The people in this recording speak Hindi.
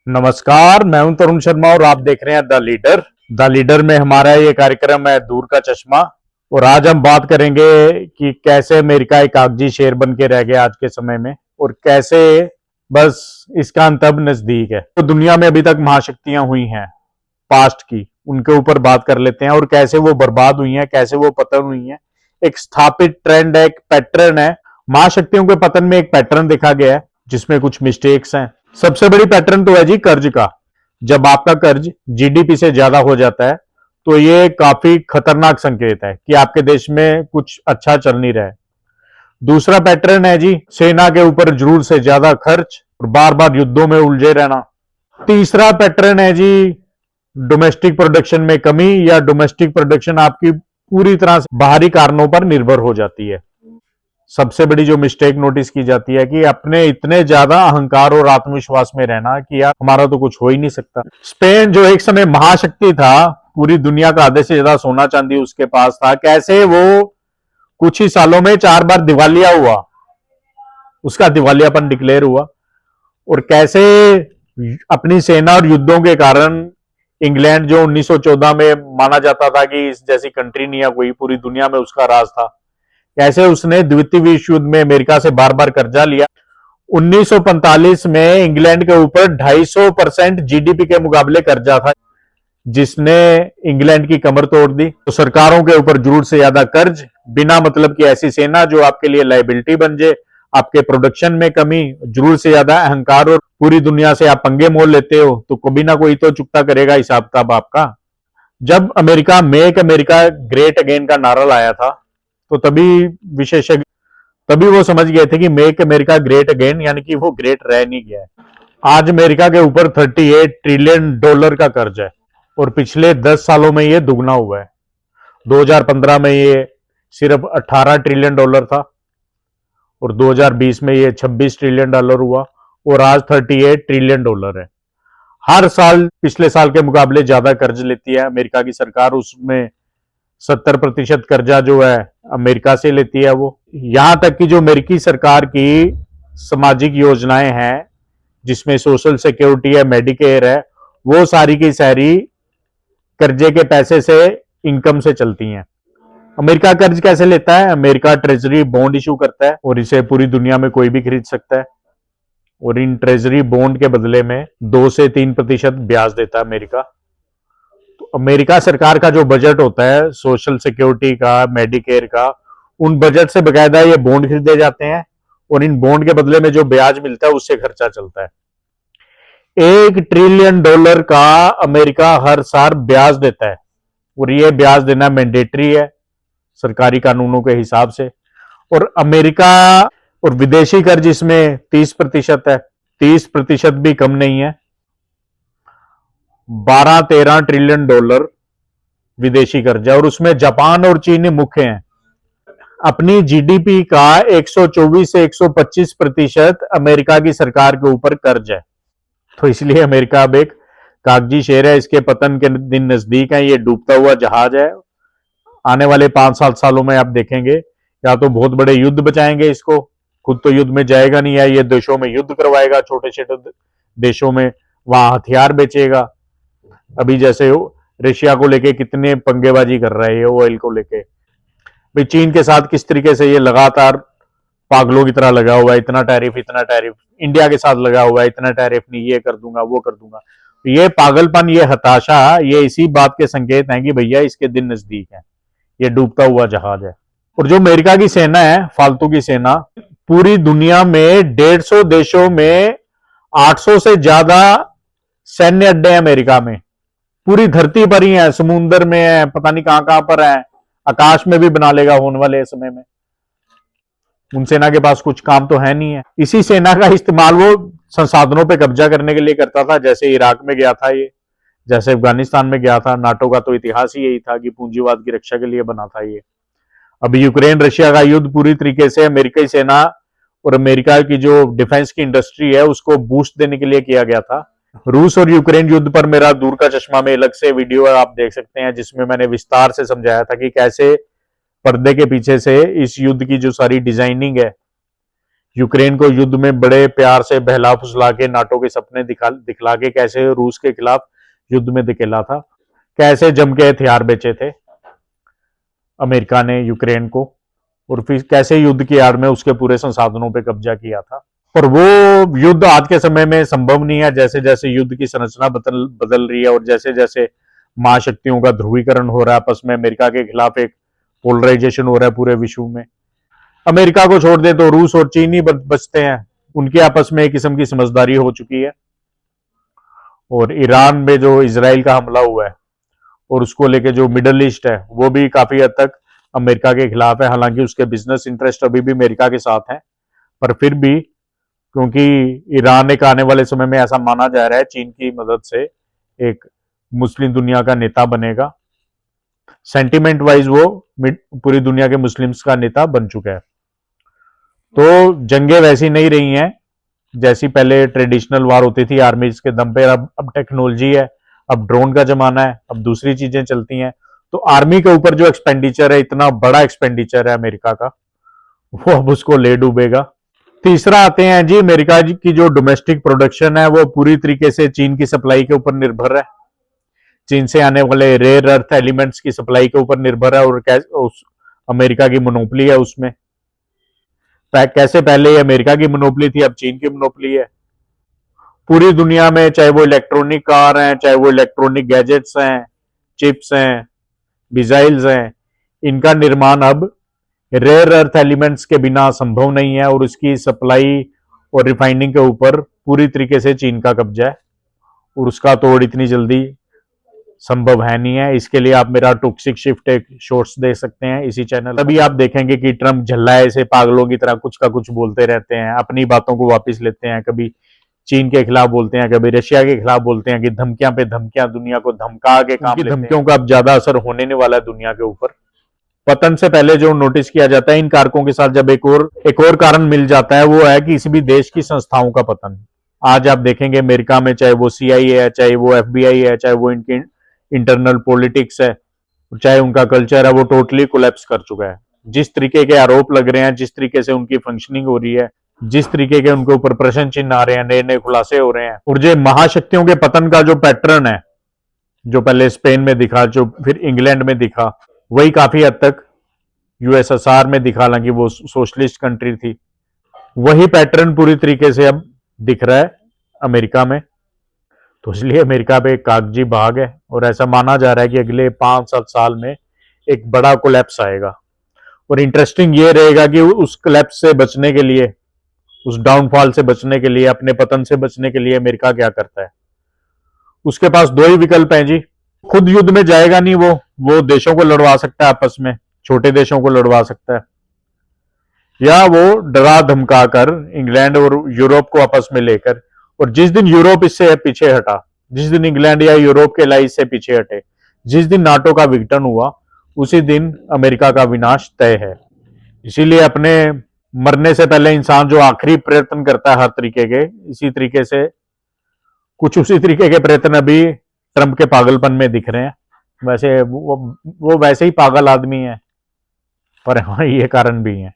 नमस्कार, मैं हूं तरुण शर्मा और आप देख रहे हैं द लीडर। द लीडर में हमारा ये कार्यक्रम है दूर का चश्मा। और आज हम बात करेंगे कि कैसे अमेरिका एक कागजी शेर बन के रह गया आज के समय में, और कैसे बस इसका अंत अब नजदीक है। तो दुनिया में अभी तक महाशक्तियां हुई हैं पास्ट की, उनके ऊपर बात कर लेते हैं और कैसे वो बर्बाद हुई हैं, कैसे वो पतन हुई हैं। एक स्थापित ट्रेंड है, एक पैटर्न है। महाशक्तियों के पतन में एक पैटर्न देखा गया है जिसमें कुछ मिस्टेक्स हैं। सबसे बड़ी पैटर्न तो है जी कर्ज का। जब आपका कर्ज जीडीपी से ज्यादा हो जाता है तो ये काफी खतरनाक संकेत है कि आपके देश में कुछ अच्छा चल नहीं रहा है। दूसरा पैटर्न है जी सेना के ऊपर जरूर से ज्यादा खर्च और बार बार युद्धों में उलझे रहना। तीसरा पैटर्न है जी डोमेस्टिक प्रोडक्शन में कमी, या डोमेस्टिक प्रोडक्शन आपकी पूरी तरह से बाहरी कारणों पर निर्भर हो जाती है। सबसे बड़ी जो मिस्टेक नोटिस की जाती है कि अपने इतने ज्यादा अहंकार और आत्मविश्वास में रहना कि यार हमारा तो कुछ हो ही नहीं सकता। स्पेन जो एक समय महाशक्ति था, पूरी दुनिया का आधे से ज्यादा सोना चांदी उसके पास था, कैसे वो कुछ ही सालों में 4 बार दिवालिया हुआ, उसका दिवालियापन डिक्लेयर हुआ। और कैसे अपनी सेना और युद्धों के कारण इंग्लैंड जो 1914 में माना जाता था कि इस जैसी कंट्री नहीं है कोई, पूरी दुनिया में उसका राज था, कैसे उसने द्वितीय विश्व युद्ध में अमेरिका से बार बार कर्जा लिया। 1945 में इंग्लैंड के ऊपर 250% जीडीपी के मुकाबले कर्जा था, जिसने इंग्लैंड की कमर तोड़ दी। तो सरकारों के ऊपर जरूर से ज्यादा कर्ज, बिना मतलब की ऐसी सेना जो आपके लिए लाइबिलिटी बन जाए, आपके प्रोडक्शन में कमी, जरूर से ज्यादा अहंकार, और पूरी दुनिया से आप पंगे मोल लेते हो तो कभी ना कोई तो चुकता करेगा हिसाब किताब आपका। जब America make America great again का नारा लाया था तो तभी वो समझ गए थे कि मेक अमेरिका ग्रेट अगेन यानी कि वो ग्रेट रह नहीं गया है। आज अमेरिका के ऊपर 38 ट्रिलियन डॉलर का कर्ज है और पिछले 10 सालों में ये दुगना हुआ है। 2015 में ये सिर्फ 18 ट्रिलियन डॉलर था और 2020 में ये 26 ट्रिलियन डॉलर हुआ और आज 38 ट्रिलियन डॉलर है। हर साल पिछले साल के मुकाबले ज्यादा कर्ज लेती है अमेरिका की सरकार, उसमें 70% कर्जा जो है अमेरिका से लेती है। वो यहां तक कि जो अमेरिकी सरकार की सामाजिक योजनाएं हैं, जिसमें सोशल सिक्योरिटी है, मेडिकेयर है, वो सारी की सारी कर्जे के पैसे से, इनकम से चलती हैं। अमेरिका कर्ज कैसे लेता है? अमेरिका ट्रेजरी बॉन्ड इशू करता है और इसे पूरी दुनिया में कोई भी खरीद सकता है, और इन ट्रेजरी बॉन्ड के बदले में 2 से 3% ब्याज देता है अमेरिका। तो अमेरिका सरकार का जो बजट होता है सोशल सिक्योरिटी का, मेडिकेयर का, उन बजट से बकायदा ये बॉन्ड खरीदे जाते हैं और इन बॉन्ड के बदले में जो ब्याज मिलता है उससे खर्चा चलता है। 1 ट्रिलियन डॉलर का अमेरिका हर साल ब्याज देता है और ये ब्याज देना मैंडेटरी है सरकारी कानूनों के हिसाब से। और अमेरिका और विदेशी कर्ज इसमें 30% है, 30% भी कम नहीं है। 12-13 ट्रिलियन डॉलर विदेशी कर्ज है और उसमें जापान और चीन मुख्य हैं। अपनी जीडीपी का 124 से 125% अमेरिका की सरकार के ऊपर कर्ज है। तो इसलिए अमेरिका अब एक कागजी शेर है, इसके पतन के दिन नजदीक है, ये डूबता हुआ जहाज है। आने वाले 5-7 सालों में आप देखेंगे या तो बहुत बड़े युद्ध बचाएंगे इसको, खुद तो युद्ध में जाएगा नहीं, है ये देशों में युद्ध करवाएगा, छोटे छोटे देशों में, वहां हथियार बेचेगा। अभी जैसे रशिया को लेके कितने पंगेबाजी कर रहा है ये ऑयल को लेके, भाई चीन के साथ किस तरीके से ये लगातार पागलों की तरह लगा हुआ है, इतना टैरिफ इतना टैरिफ, इंडिया के साथ लगा हुआ है, इतना टैरिफ नहीं, ये कर दूंगा वो कर दूंगा। तो ये पागलपन, ये हताशा, ये इसी बात के संकेत हैं कि भैया इसके दिन नजदीक है, ये डूबता हुआ जहाज है। और जो अमेरिका की सेना है, फालतू की सेना, पूरी दुनिया में 150 देशों में 800 से ज्यादा सैन्य अड्डे हैं अमेरिका में, पूरी धरती पर ही है, समुद्र में है, पता नहीं कहां कहां पर है, आकाश में भी बना लेगा होने वाले समय में। उन सेना के पास कुछ काम तो है नहीं है। इसी सेना का इस्तेमाल वो संसाधनों पे कब्जा करने के लिए करता था, जैसे इराक में गया था ये, जैसे अफगानिस्तान में गया था। नाटो का तो इतिहास ही यही था कि पूंजीवाद की रक्षा के लिए बना था ये। अभी यूक्रेन रशिया का युद्ध पूरी तरीके से अमेरिकी सेना और अमेरिका की जो डिफेंस की इंडस्ट्री है उसको बूस्ट देने के लिए किया गया था। रूस और यूक्रेन युद्ध पर मेरा दूर का चश्मा में अलग से वीडियो आप देख सकते हैं, जिसमें मैंने विस्तार से समझाया था कि कैसे पर्दे के पीछे से इस युद्ध की जो सारी डिजाइनिंग है, यूक्रेन को युद्ध में बड़े प्यार से बहला फुसला के नाटो के सपने दिखला के कैसे रूस के खिलाफ युद्ध में धकेला था, कैसे जम के हथियार बेचे थे अमेरिका ने यूक्रेन को, और फिर कैसे युद्ध की आड़ में उसके पूरे संसाधनों पे कब्जा किया था। पर वो युद्ध आज के समय में संभव नहीं है। जैसे जैसे युद्ध की संरचना बदल रही है और जैसे जैसे महाशक्तियों का ध्रुवीकरण हो रहा है आपस में, अमेरिका के खिलाफ एक पोलराइजेशन हो रहा है पूरे विश्व में। अमेरिका को छोड़ दे तो रूस और चीन ही बचते हैं, उनके आपस में एक किस्म की समझदारी हो चुकी है। और ईरान में जो इजराइल का हमला हुआ है और उसको लेके जो मिडल ईस्ट है वो भी काफी हद तक अमेरिका के खिलाफ है। हालांकि उसके बिजनेस इंटरेस्ट अभी भी अमेरिका के साथ हैं, पर फिर भी क्योंकि ईरान एक आने वाले समय में ऐसा माना जा रहा है चीन की मदद से एक मुस्लिम दुनिया का नेता बनेगा, सेंटिमेंट वाइज वो पूरी दुनिया के मुस्लिम्स का नेता बन चुका है। तो जंगें वैसी नहीं रही हैं जैसी पहले ट्रेडिशनल वार होती थी आर्मीज के दम पे। अब टेक्नोलॉजी है, अब ड्रोन का जमाना है, अब दूसरी चीजें चलती हैं। तो आर्मी के ऊपर जो एक्सपेंडिचर है, इतना बड़ा एक्सपेंडिचर है अमेरिका का, वो अब उसको ले डूबेगा। तीसरा आते हैं जी, अमेरिका की जो डोमेस्टिक प्रोडक्शन है वो पूरी तरीके से चीन की सप्लाई के ऊपर निर्भर है। चीन से आने वाले रेयर अर्थ एलिमेंट्स की सप्लाई के ऊपर निर्भर है, और अमेरिका की मोनोपोली है उसमें। कैसे पहले अमेरिका की मोनोपोली थी, अब चीन की मोनोपोली है पूरी दुनिया में। चाहे वो इलेक्ट्रॉनिक कार हैं, चाहे वो इलेक्ट्रॉनिक गैजेट्स हैं, चिप्स हैं, मिसाइल्स हैं, इनका निर्माण अब रेयर अर्थ एलिमेंट्स के बिना संभव नहीं है, और उसकी सप्लाई और रिफाइनिंग के ऊपर पूरी तरीके से चीन का कब्जा है, और उसका तोड़ इतनी जल्दी संभव है नहीं है। इसके लिए आप मेरा टॉक्सिक शिफ्ट एक शॉर्ट्स देख सकते हैं इसी चैनल। तभी आप देखेंगे कि ट्रम्प झल्लाए से पागलों की तरह कुछ का कुछ बोलते रहते हैं, अपनी बातों को वापस लेते हैं, कभी चीन के खिलाफ बोलते हैं, कभी रशिया के खिलाफ बोलते हैं कि धमकियां पे धमकियां, दुनिया को धमका के काम लेते हैं। धमकियों का अब ज्यादा असर होने नहीं वाला है दुनिया के ऊपर। पतन से पहले जो नोटिस किया जाता है इन कारकों के साथ, जब एक और कारण मिल जाता है, वो है कि किसी भी देश की संस्थाओं का पतन। आज आप देखेंगे अमेरिका में चाहे वो CIA है, चाहे वो FBI है, चाहे वो इनकी इंटरनल पॉलिटिक्स है, चाहे उनका कल्चर है, वो टोटली कोलैप्स कर चुका है। जिस तरीके के आरोप लग रहे हैं, जिस तरीके से उनकी फंक्शनिंग हो रही है, जिस तरीके के उनके ऊपर प्रश्न चिन्ह आ रहे हैं, नए नए खुलासे हो रहे हैं, और जो महाशक्तियों के पतन का जो पैटर्न है, जो पहले स्पेन में दिखा, जो फिर इंग्लैंड में दिखा, वही काफी हद तक USSR में दिखा, हालांकि वो सोशलिस्ट कंट्री थी। वही पैटर्न पूरी तरीके से अब दिख रहा है अमेरिका में। तो इसलिए अमेरिका पे एक कागजी भाग है, और ऐसा माना जा रहा है कि अगले 5-7 साल में एक बड़ा कोलैप्स आएगा। और इंटरेस्टिंग ये रहेगा कि उस कोलैप्स से बचने के लिए, उस डाउनफॉल से बचने के लिए, अपने पतन से बचने के लिए अमेरिका क्या करता है। उसके पास दो ही विकल्प हैं जी। खुद युद्ध में जाएगा नहीं, वो देशों को लड़वा सकता है आपस में, छोटे देशों को लड़वा सकता है, या वो डरा धमका कर इंग्लैंड और यूरोप को आपस में लेकर, और जिस दिन यूरोप इससे पीछे हटा, जिस दिन इंग्लैंड या यूरोप के अलाइंस से पीछे हटे, जिस दिन नाटो का विघटन हुआ, उसी दिन अमेरिका का विनाश तय है। इसीलिए अपने मरने से पहले इंसान जो आखिरी प्रयत्न करता है हर तरीके के, इसी तरीके से कुछ उसी तरीके के प्रयत्न अभी ट्रंप के पागलपन में दिख रहे हैं। वैसे वो वैसे ही पागल आदमी है, पर हाँ ये कारण भी है।